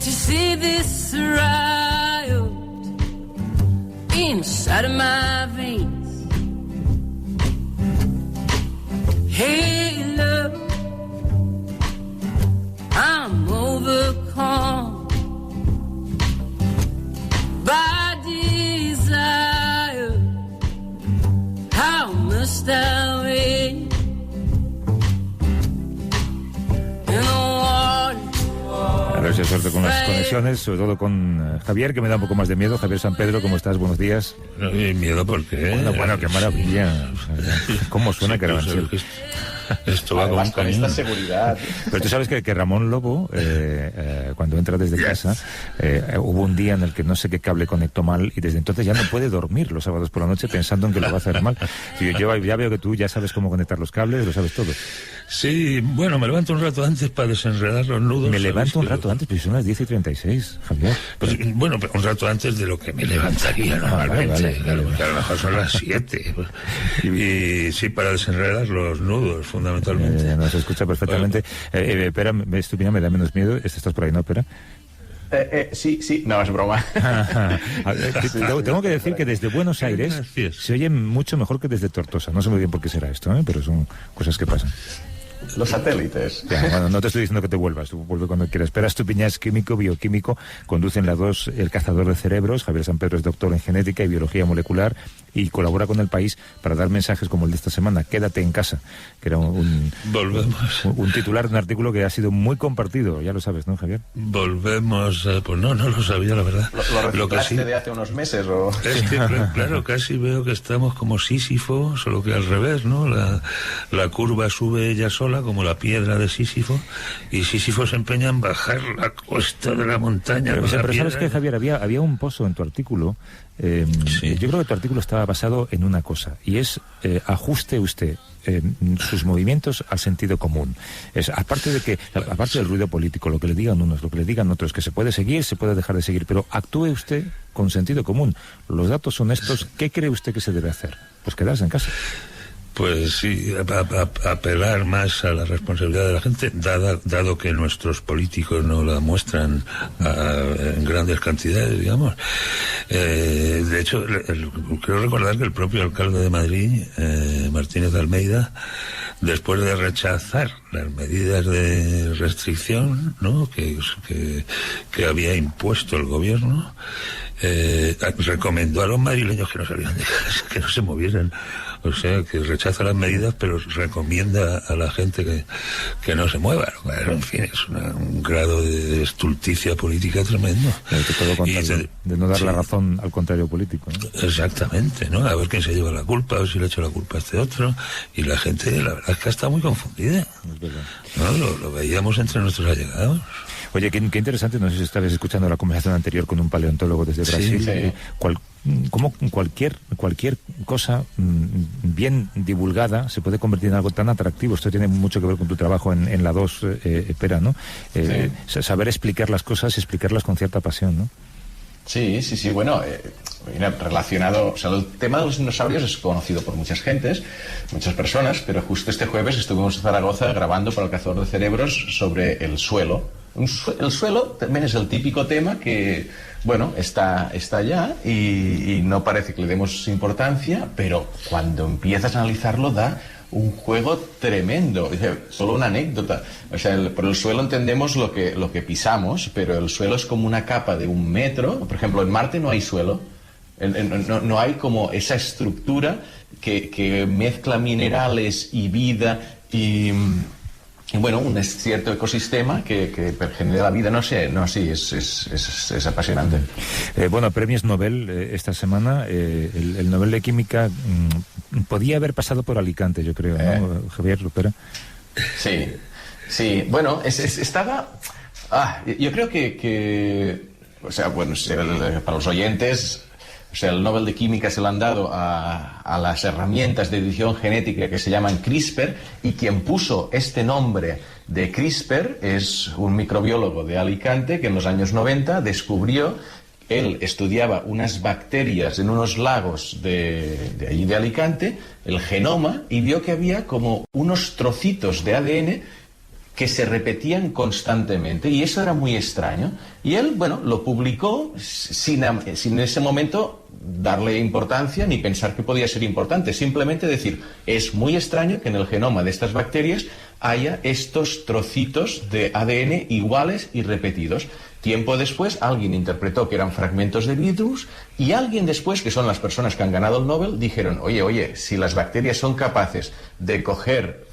to see this riot inside of my veins. Hey love, I'm overcome by desire. How must I wait? A ver si hay suerte con las conexiones, sobre todo con Javier, que me da un poco más de miedo. Javier San Pedro, ¿cómo estás? Buenos días. No hay miedo porque... Bueno, qué maravilla. ¿Cómo suena Carabanchel? Esto va con esta seguridad. Pero tú sabes que Ramón Lobo, cuando entra desde casa, hubo un día en el que no sé qué cable conectó mal y desde entonces ya no puede dormir los sábados por la noche pensando en que lo va a hacer mal. Yo ya veo que tú ya sabes cómo conectar los cables, lo sabes todo. Sí, bueno, me levanto un rato antes para desenredar los nudos. Me levanto un rato antes, pero son las 10:36, Javier. Pues, bueno, pero un rato antes de lo que me levantaría normalmente. Vale. Que a lo mejor son las 7. Y sí, para desenredar los nudos, fundamentalmente. Nos escucha perfectamente. Bueno. Espera, Estupina, me da menos miedo. Estás por ahí, ¿no, Espera? Sí, no, es broma. Tengo que decir que desde Buenos Aires se oye mucho mejor que desde Tortosa. No sé muy bien por qué será esto, pero son cosas que pasan. Los satélites. Ya, bueno, no te estoy diciendo que te vuelvas, tú vuelve cuando quieras. Espera, Estupiñán es químico, bioquímico, conduce en la 2 El Cazador de Cerebros. Javier San Pedro es doctor en genética y biología molecular y colabora con El País para dar mensajes como el de esta semana, Quédate en casa, que era un titular de un artículo que ha sido muy compartido, ya lo sabes, ¿no, Javier? Volvemos, pues no lo sabía, la verdad. ¿Lo que sí de hace unos meses o...? Es que, claro, casi veo que estamos como Sísifo, solo que al revés, ¿no? La curva sube ella sola, como la piedra de Sísifo, y Sísifo se empeña en bajar la cuesta de la montaña. Pero sabes que, Javier, había un pozo en tu artículo. Sí. Yo creo que tu artículo estaba basado en una cosa, y es ajuste usted sus movimientos al sentido común. Aparte del ruido político, lo que le digan unos, lo que le digan otros, que se puede seguir, se puede dejar de seguir, pero actúe usted con sentido común. Los datos son estos. ¿Qué cree usted que se debe hacer? Pues quedarse en casa. Pues sí, apelar más a la responsabilidad de la gente, dado que nuestros políticos no la muestran en grandes cantidades, digamos. De hecho, creo recordar que el propio alcalde de Madrid, Martínez Almeida, después de rechazar las medidas de restricción, ¿no?, que había impuesto el gobierno, recomendó a los madrileños que no salieran de casa, que no se movieran. O sea, que rechaza las medidas, pero recomienda a la gente que no se mueva. Bueno, en fin, es un grado de estulticia política tremendo. De no dar la razón al contrario político, ¿no? Exactamente, ¿no? A ver quién se lleva la culpa, o si le ha hecho la culpa a este otro. Y la gente, la verdad es que está muy confundida. Es verdad. ¿No? Lo veíamos entre nuestros allegados. Oye, qué interesante, no sé si estabas escuchando la conversación anterior con un paleontólogo desde Brasil. Sí. Como cualquier cosa bien divulgada se puede convertir en algo tan atractivo. Esto tiene mucho que ver con tu trabajo en la 2, Pera, ¿no? Saber explicar las cosas, explicarlas con cierta pasión, ¿no? Sí, bueno, relacionado, o sea, el tema de los dinosaurios es conocido por muchas personas, pero justo este jueves estuvimos en Zaragoza grabando para El Cazador de Cerebros sobre el suelo. El suelo también es el típico tema que, bueno, está allá y no parece que le demos importancia, pero cuando empiezas a analizarlo da un juego tremendo. Solo una anécdota. O sea, por el suelo entendemos lo que pisamos, pero el suelo es como una capa de 1 metro. Por ejemplo, en Marte no hay suelo. No hay como esa estructura que mezcla minerales y vida y bueno, un cierto ecosistema que genera la vida, no sé, es apasionante. Bueno, premios Nobel esta semana. El Nobel de Química podía haber pasado por Alicante, yo creo, ¿no, Javier Lupera? Sí. Bueno, estaba... yo creo que o sea, bueno, para los oyentes... O sea, el Nobel de Química se lo han dado a las herramientas de edición genética que se llaman CRISPR, y quien puso este nombre de CRISPR es un microbiólogo de Alicante que en los años 90 descubrió, él estudiaba unas bacterias en unos lagos de allí de Alicante, el genoma, y vio que había como unos trocitos de ADN que se repetían constantemente, y eso era muy extraño. Y él, bueno, lo publicó sin en ese momento darle importancia ni pensar que podía ser importante, simplemente decir, es muy extraño que en el genoma de estas bacterias haya estos trocitos de ADN iguales y repetidos. Tiempo después, alguien interpretó que eran fragmentos de virus, y alguien después, que son las personas que han ganado el Nobel, dijeron, oye, si las bacterias son capaces de coger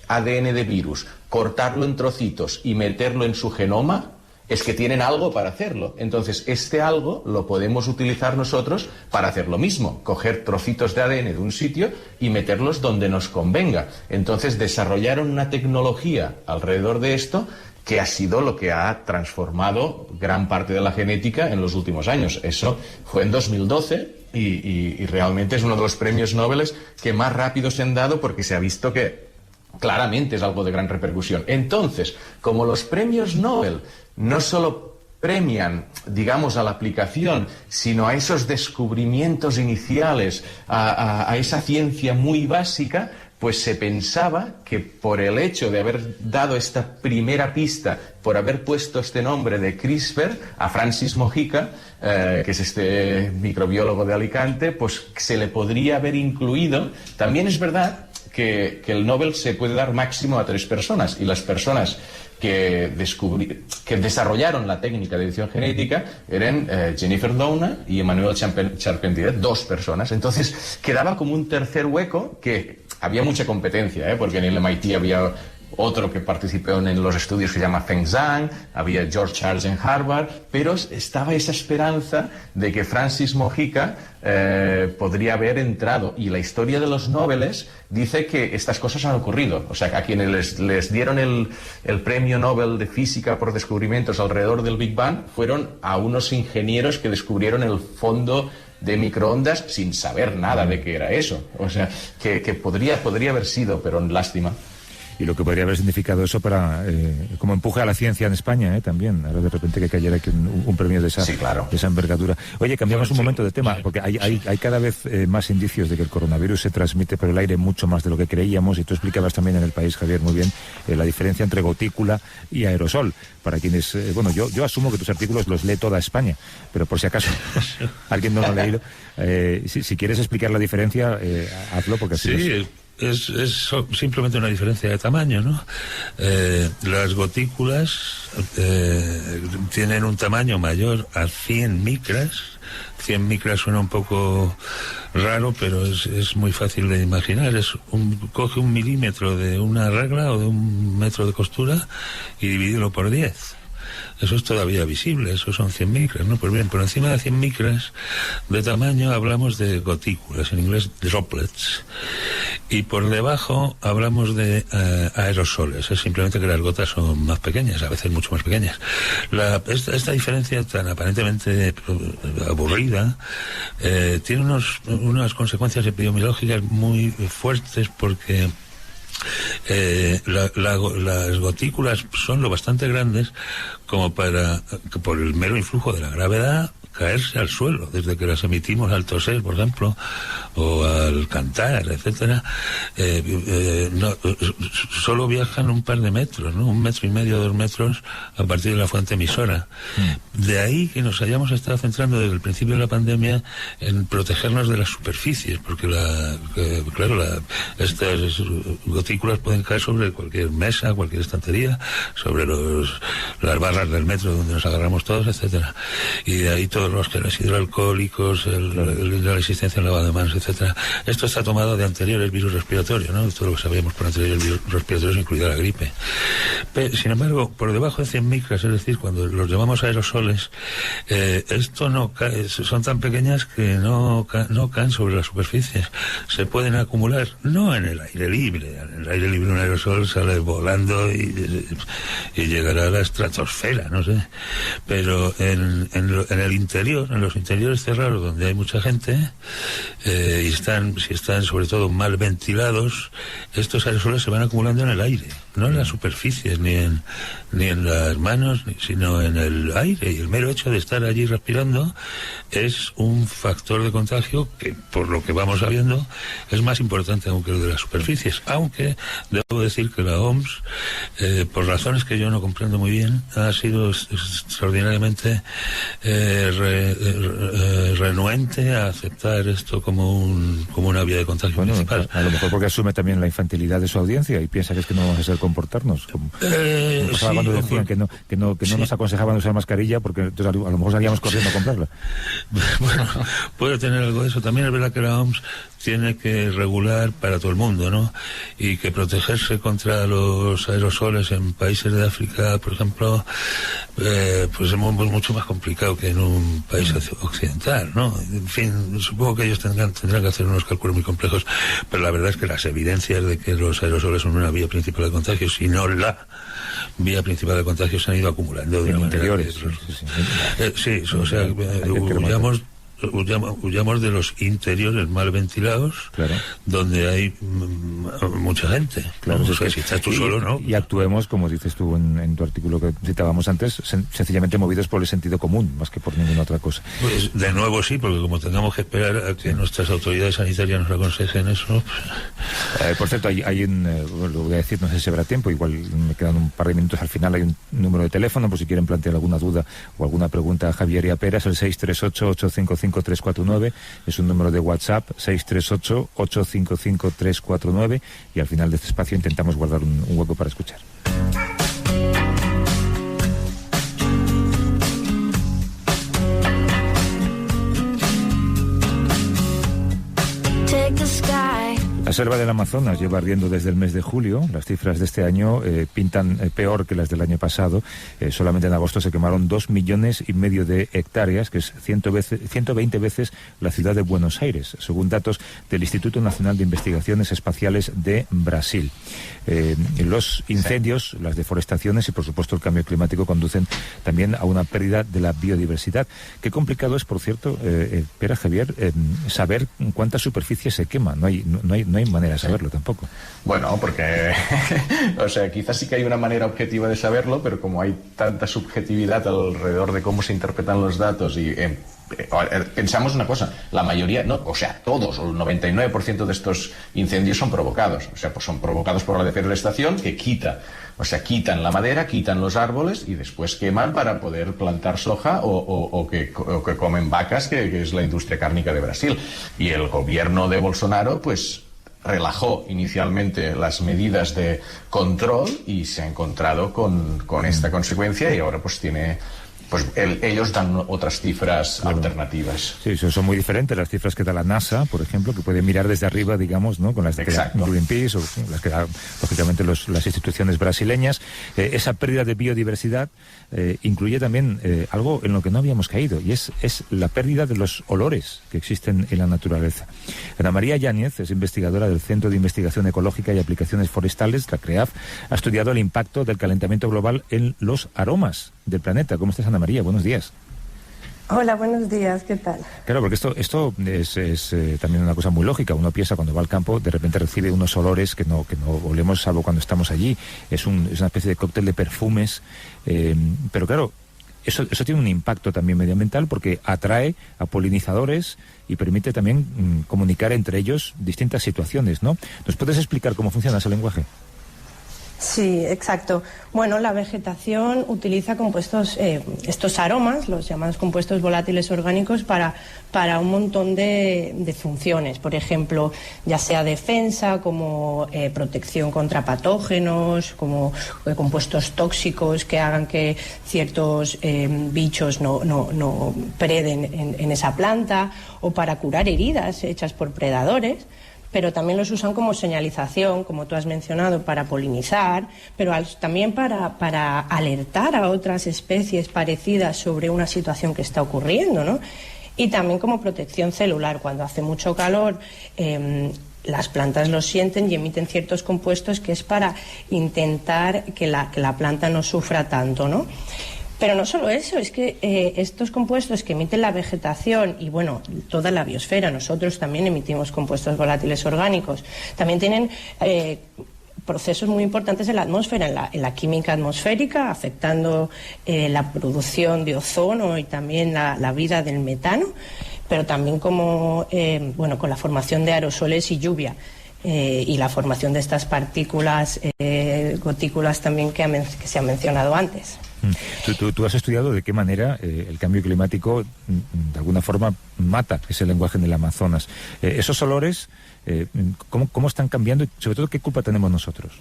ADN de virus, cortarlo en trocitos y meterlo en su genoma, es que tienen algo para hacerlo. Entonces, este algo lo podemos utilizar nosotros para hacer lo mismo, coger trocitos de ADN de un sitio y meterlos donde nos convenga. Entonces, desarrollaron una tecnología alrededor de esto que ha sido lo que ha transformado gran parte de la genética en los últimos años. Eso fue en 2012 y realmente es uno de los premios Nobel que más rápido se han dado, porque se ha visto que claramente es algo de gran repercusión. Entonces, como los premios Nobel no solo premian, digamos, a la aplicación, sino a esos descubrimientos iniciales, a esa ciencia muy básica, pues se pensaba que por el hecho de haber dado esta primera pista, por haber puesto este nombre de CRISPR a Francis Mojica, que es este microbiólogo de Alicante, pues se le podría haber incluido. También es verdad que el Nobel se puede dar máximo a 3 personas, y las personas que desarrollaron la técnica de edición genética eran Jennifer Doudna y Emmanuel Charpentier, 2 personas. Entonces quedaba como un tercer hueco, que había mucha competencia, porque en el MIT había otro que participó en los estudios que se llama Feng Zhang, había George Charles en Harvard, pero estaba esa esperanza de que Francis Mojica podría haber entrado. Y la historia de los Nobeles dice que estas cosas han ocurrido. O sea, que a quienes les dieron el premio Nobel de Física por descubrimientos alrededor del Big Bang fueron a unos ingenieros que descubrieron el fondo de microondas sin saber nada de qué era eso. O sea, que podría haber sido, pero lástima. Y lo que podría haber significado eso para como empuje a la ciencia en España, también. Ahora de repente que cayera aquí un premio de esa, sí, claro, de esa envergadura. Oye, cambiamos un momento de tema, porque hay cada vez más indicios de que el coronavirus se transmite por el aire mucho más de lo que creíamos, y tú explicabas también en El País, Javier, muy bien, la diferencia entre gotícula y aerosol. Para quienes, bueno, yo asumo que tus artículos los lee toda España, pero por si acaso alguien no lo ha leído, si quieres explicar la diferencia, hazlo, porque así sí, es simplemente una diferencia de tamaño, ¿no? Las gotículas tienen un tamaño mayor a 100 micras. 100 micras suena un poco raro, pero es muy fácil de imaginar. Coge 1 milímetro de una regla o de 1 metro de costura y divídelo por 10. Eso es todavía visible, eso son 100 micras, ¿no? Pues bien, por encima de 100 micras de tamaño hablamos de gotículas, en inglés droplets. Y por debajo hablamos de aerosoles, es simplemente que las gotas son más pequeñas, a veces mucho más pequeñas. Esta diferencia tan aparentemente aburrida tiene unas consecuencias epidemiológicas muy fuertes, porque las gotículas son lo bastante grandes como para que por el mero influjo de la gravedad caerse al suelo, desde que las emitimos al toser, por ejemplo, o al cantar, etcétera. Solo viajan un par de metros, ¿no? 1,5 metros, 2 metros a partir de la fuente emisora. De ahí que nos hayamos estado centrando desde el principio de la pandemia en protegernos de las superficies, porque estas gotículas pueden caer sobre cualquier mesa, cualquier estantería, sobre las barras del metro donde nos agarramos todos, etcétera. Y de ahí todos los geles hidroalcohólicos, la resistencia al lavado de manos, etcétera. Esto está tomado de anteriores virus respiratorios, ¿no? Todo lo que sabíamos por anteriores virus respiratorios, incluida la gripe. Sin embargo, por debajo de 100 micras, es decir, cuando los llamamos aerosoles, esto no cae, son tan pequeñas que no caen sobre las superficies. Se pueden acumular, no en el aire libre. En el aire libre un aerosol sale volando y llegará a la estratosfera, no sé. Pero en el interior interior, en los interiores cerrados donde hay mucha gente, y si están sobre todo mal ventilados, estos aerosoles se van acumulando en el aire, no en las superficies, ni en las manos, sino en el aire. Y el mero hecho de estar allí respirando es un factor de contagio que, por lo que vamos sabiendo, es más importante aún que lo de las superficies. Aunque debo decir que la OMS, por razones que yo no comprendo muy bien, ha sido extraordinariamente renuente a aceptar esto como una vía de contagio principal. A lo mejor porque asume también la infantilidad de su audiencia y piensa que es que no vamos a saber comportarnos. Como pasaba cuando decían que no nos aconsejaban usar mascarilla, porque entonces a lo mejor salíamos corriendo a comprarla. Bueno, puede tener algo de eso. También es verdad que la OMS tiene que regular para todo el mundo, ¿no? Y que protegerse contra los aerosoles en países de África, por ejemplo, pues es mucho más complicado que en un país occidental, ¿no? En fin, supongo que ellos tendrán que hacer unos cálculos muy complejos, pero la verdad es que las evidencias de que los aerosoles son una vía principal de contagio, si no la vía principal de contagio, se han ido acumulando de una interiores. Sí, o sea, huyamos de los interiores mal ventilados, claro, donde hay mucha gente. Claro, ¿no? O sea, si estás tú solo, ¿no? Y actuemos, como dices tú en tu artículo que citábamos antes, sencillamente movidos por el sentido común, más que por ninguna otra cosa. Pues de nuevo sí, porque como tengamos que esperar a que nuestras autoridades sanitarias nos aconsejen eso... por cierto, hay lo voy a decir, no sé si habrá tiempo, igual me quedan un par de minutos al final, hay un número de teléfono, por si quieren plantear alguna duda o alguna pregunta a Javier y a Pera, es el 638-855-349, es un número de WhatsApp, 638-855-349, y al final de este espacio intentamos guardar un hueco para escuchar. La selva del Amazonas lleva ardiendo desde el mes de julio. Las cifras de este año pintan peor que las del año pasado. Solamente en agosto se quemaron 2,5 millones de hectáreas, que es 120 veces la ciudad de Buenos Aires, según datos del Instituto Nacional de Investigaciones Espaciales de Brasil. Los incendios, las deforestaciones y, por supuesto, el cambio climático conducen también a una pérdida de la biodiversidad. Qué complicado es, por cierto, Pera, Javier, saber cuánta superficie se quema. No hay manera de saberlo tampoco. Bueno, porque o sea, quizás sí que hay una manera objetiva de saberlo, pero como hay tanta subjetividad alrededor de cómo se interpretan los datos y pensamos una cosa, la mayoría, no, o sea, todos, o el 99% de estos incendios son provocados, o sea, pues son provocados por la deforestación que quitan la madera, quitan los árboles y después queman para poder plantar soja o que comen vacas, que es la industria cárnica de Brasil. Y el gobierno de Bolsonaro, pues, relajó inicialmente las medidas de control y se ha encontrado con esta consecuencia y ahora pues ellos dan otras cifras alternativas. Sí, son muy diferentes las cifras que da la NASA, por ejemplo, que puede mirar desde arriba, digamos, ¿no? Con las que da Greenpeace o las que da, lógicamente, las instituciones brasileñas. Esa pérdida de biodiversidad incluye también algo en lo que no habíamos caído, y es la pérdida de los olores que existen en la naturaleza. Ana María Yáñez es investigadora del Centro de Investigación Ecológica y Aplicaciones Forestales, la CREAF. Ha estudiado el impacto del calentamiento global en los aromas del planeta. ¿Cómo estás, Ana María? Buenos días. Hola, buenos días, ¿qué tal? Claro, porque esto es también una cosa muy lógica. Uno piensa cuando va al campo, de repente recibe unos olores que no olemos salvo cuando estamos allí. Es una especie de cóctel de perfumes, pero claro, eso tiene un impacto también medioambiental porque atrae a polinizadores y permite también comunicar entre ellos distintas situaciones, ¿no? ¿Nos puedes explicar cómo funciona ese lenguaje? Sí, exacto. Bueno, la vegetación utiliza compuestos, estos aromas, los llamados compuestos volátiles orgánicos, para un montón de funciones. Por ejemplo, ya sea defensa, como protección contra patógenos, como compuestos tóxicos que hagan que ciertos bichos no preden en esa planta, o para curar heridas hechas por predadores. Pero también los usan como señalización, como tú has mencionado, para polinizar, pero también para alertar a otras especies parecidas sobre una situación que está ocurriendo, ¿no? Y también como protección celular. Cuando hace mucho calor, las plantas lo sienten y emiten ciertos compuestos que es para intentar que la planta no sufra tanto, ¿no? Pero no solo eso, es que estos compuestos que emiten la vegetación y, bueno, toda la biosfera, nosotros también emitimos compuestos volátiles orgánicos, también tienen procesos muy importantes en la atmósfera, en la química atmosférica, afectando la producción de ozono y también la vida del metano, pero también como, con la formación de aerosoles y lluvia. Y la formación de estas partículas, gotículas también que se han mencionado antes. Tú has estudiado de qué manera el cambio climático de alguna forma mata ese lenguaje en el Amazonas. Esos olores, ¿cómo están cambiando y sobre todo qué culpa tenemos nosotros?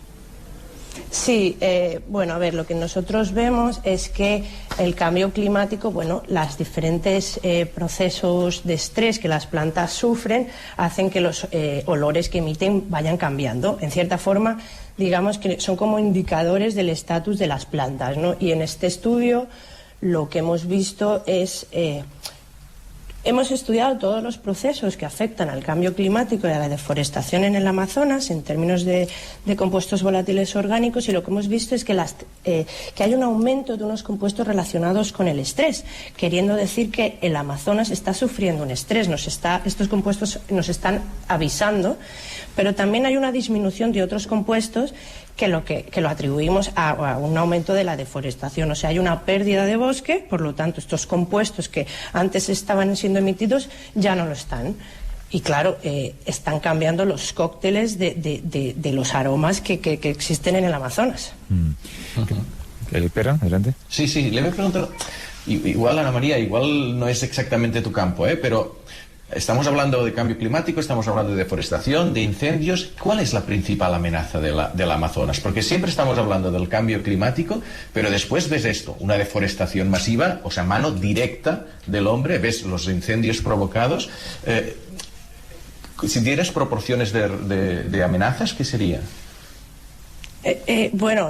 Sí, a ver, lo que nosotros vemos es que el cambio climático, los diferentes procesos de estrés que las plantas sufren hacen que los olores que emiten vayan cambiando. En cierta forma, digamos que son como indicadores del estatus de las plantas, ¿no? Y en este estudio lo que hemos visto es... Hemos estudiado todos los procesos que afectan al cambio climático y a la deforestación en el Amazonas en términos de compuestos volátiles orgánicos, y lo que hemos visto es que hay un aumento de unos compuestos relacionados con el estrés, queriendo decir que el Amazonas está sufriendo un estrés, estos compuestos nos están avisando, pero también hay una disminución de otros compuestos que lo atribuimos a un aumento de la deforestación. O sea, hay una pérdida de bosque, por lo tanto, estos compuestos que antes estaban siendo emitidos ya no lo están. Y claro, están cambiando los cócteles de los aromas que existen en el Amazonas. Pera, adelante. Sí, le voy a preguntar, igual Ana María, igual no es exactamente tu campo, pero... Estamos hablando de cambio climático, estamos hablando de deforestación, de incendios. ¿Cuál es la principal amenaza del Amazonas? Porque siempre estamos hablando del cambio climático, pero después ves esto, una deforestación masiva, o sea, mano directa del hombre, ves los incendios provocados. Si dieras proporciones de amenazas, ¿qué sería?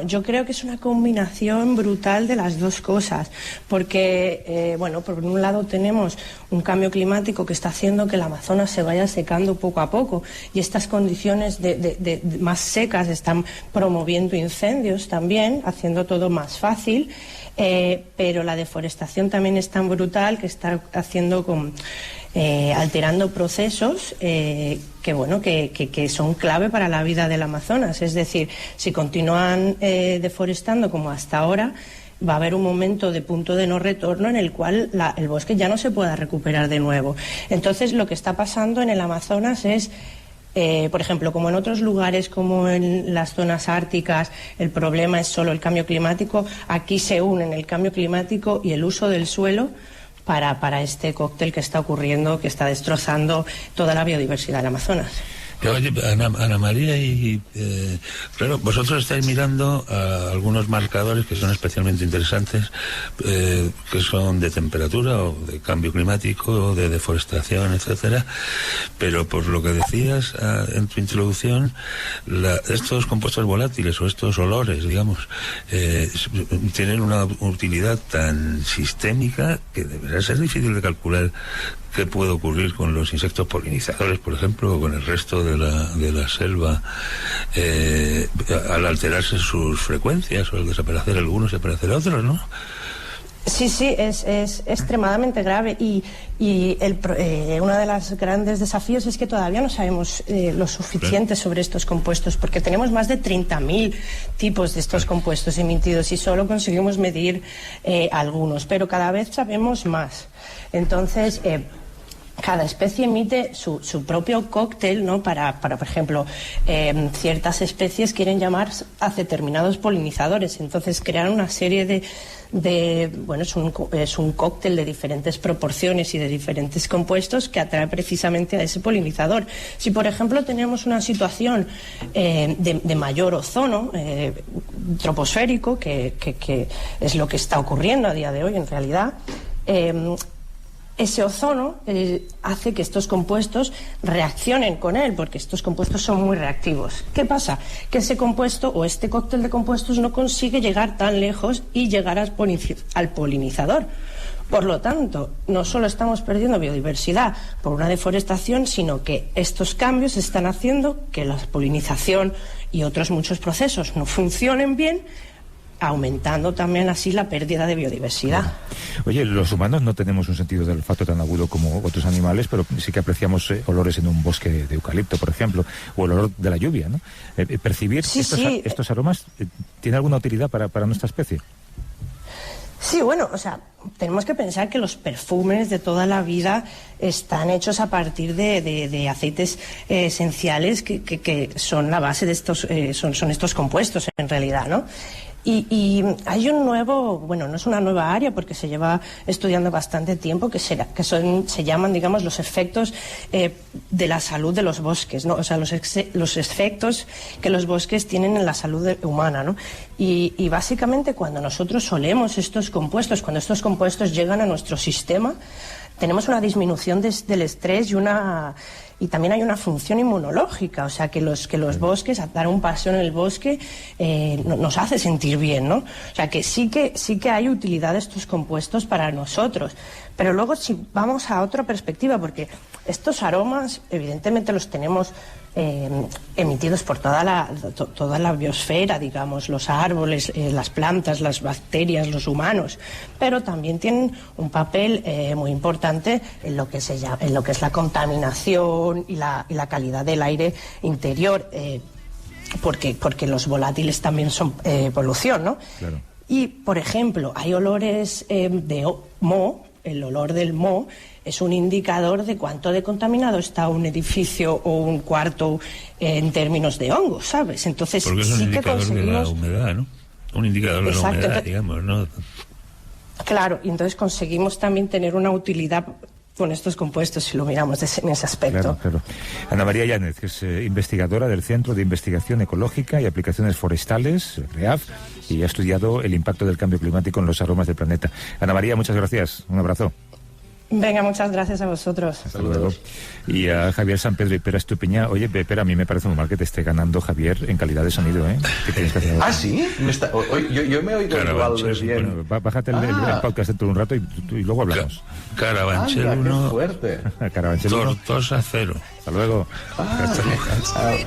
Yo creo que es una combinación brutal de las dos cosas, porque, por un lado tenemos un cambio climático que está haciendo que el Amazonas se vaya secando poco a poco, y estas condiciones de más secas están promoviendo incendios también, haciendo todo más fácil, pero la deforestación también es tan brutal que está haciendo alterando procesos que son clave para la vida del Amazonas. Es decir, si continúan deforestando como hasta ahora, va a haber un momento de punto de no retorno en el cual el bosque ya no se pueda recuperar de nuevo. Entonces, lo que está pasando en el Amazonas es... por ejemplo, como en otros lugares, como en las zonas árticas, el problema es solo el cambio climático, aquí se unen el cambio climático y el uso del suelo para este cóctel que está ocurriendo, que está destrozando toda la biodiversidad del Amazonas. Oye, Ana María, claro, vosotros estáis mirando a algunos marcadores que son especialmente interesantes, que son de temperatura o de cambio climático o de deforestación, etcétera, pero por lo que decías en tu introducción, estos compuestos volátiles o estos olores, digamos, tienen una utilidad tan sistémica que deberá ser difícil de calcular qué puede ocurrir con los insectos polinizadores, por ejemplo, o con el resto de la selva al alterarse sus frecuencias o al desaparecer algunos y aparecer otros, ¿no? Sí, es extremadamente grave y uno de los grandes desafíos es que todavía no sabemos lo suficiente sobre estos compuestos, porque tenemos más de 30.000 tipos de estos compuestos emitidos y solo conseguimos medir algunos, pero cada vez sabemos más. Entonces, cada especie emite su propio cóctel, ¿no? Para por ejemplo, ciertas especies quieren llamar a determinados polinizadores, entonces crear una serie es un cóctel de diferentes proporciones y de diferentes compuestos que atrae precisamente a ese polinizador. Si por ejemplo tenemos una situación de mayor ozono troposférico, que es lo que está ocurriendo a día de hoy en realidad, ese ozono hace que estos compuestos reaccionen con él, porque estos compuestos son muy reactivos. ¿Qué pasa? Que ese compuesto o este cóctel de compuestos no consigue llegar tan lejos y llegar al polinizador. Por lo tanto, no solo estamos perdiendo biodiversidad por una deforestación, sino que estos cambios están haciendo que la polinización y otros muchos procesos no funcionen bien, aumentando también así la pérdida de biodiversidad. Oye, los humanos no tenemos un sentido del olfato tan agudo como otros animales, pero sí que apreciamos olores en un bosque de eucalipto, por ejemplo, o el olor de la lluvia, ¿no? Percibir estos aromas tiene alguna utilidad para nuestra especie. Sí, bueno, o sea, tenemos que pensar que los perfumes de toda la vida están hechos a partir de aceites esenciales que son la base de estos, son estos compuestos en realidad, ¿no? Y hay un nuevo, bueno, no es una nueva área porque se lleva estudiando bastante tiempo, se llaman, digamos, los efectos de la salud de los bosques, ¿no? O sea, los efectos que los bosques tienen en la salud humana, ¿no? Y básicamente cuando nosotros olemos estos compuestos, cuando estos compuestos llegan a nuestro sistema, tenemos una disminución del estrés y también hay una función inmunológica, o sea que los bosques, dar un paseo en el bosque nos hace sentir bien, ¿no? O sea que sí que hay utilidad de estos compuestos para nosotros, pero luego si vamos a otra perspectiva, porque estos aromas evidentemente los tenemos emitidos por toda la biosfera, digamos, los árboles, las plantas, las bacterias, los humanos, pero también tienen un papel muy importante en lo que es la contaminación y la calidad del aire interior, porque los volátiles también son polución, ¿no? Claro. Y, por ejemplo, hay olores de moho. El olor del moho es un indicador de cuánto de contaminado está un edificio o un cuarto en términos de hongos, ¿sabes? Entonces, porque es un indicador de la humedad, ¿no? Un indicador de la humedad, digamos, ¿no? Claro, y entonces conseguimos también tener una utilidad con estos compuestos si lo miramos en ese aspecto. Claro. Ana María Yáñez, que es investigadora del Centro de Investigación Ecológica y Aplicaciones Forestales, REAF, y ha estudiado el impacto del cambio climático en los aromas del planeta. Ana María, muchas gracias. Un abrazo. Venga, muchas gracias a vosotros. Hasta luego. Y a Javier San Pedro y Pera Estupiñá. Oye, Pera, a mí me parece muy mal que te esté ganando Javier en calidad de sonido, ¿eh? ¿Qué tienes que hacer ahora? ¿Ah, sí? Yo me he oído igual de bien. Bueno, bájate el podcast dentro de un rato y luego hablamos. Carabanchel 1. ¡Qué fuerte! Carabanchel 1. 2-0. Hasta luego. Chao.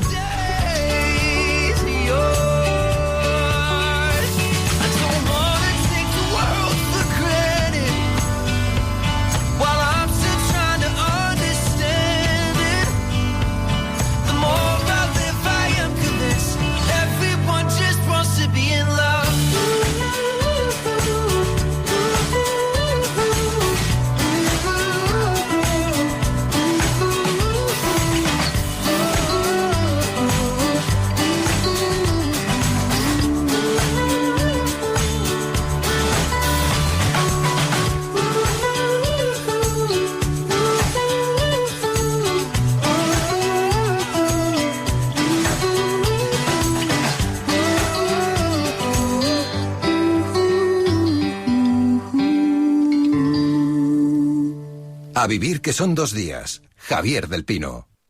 A vivir que son 2 días. Javier del Pino.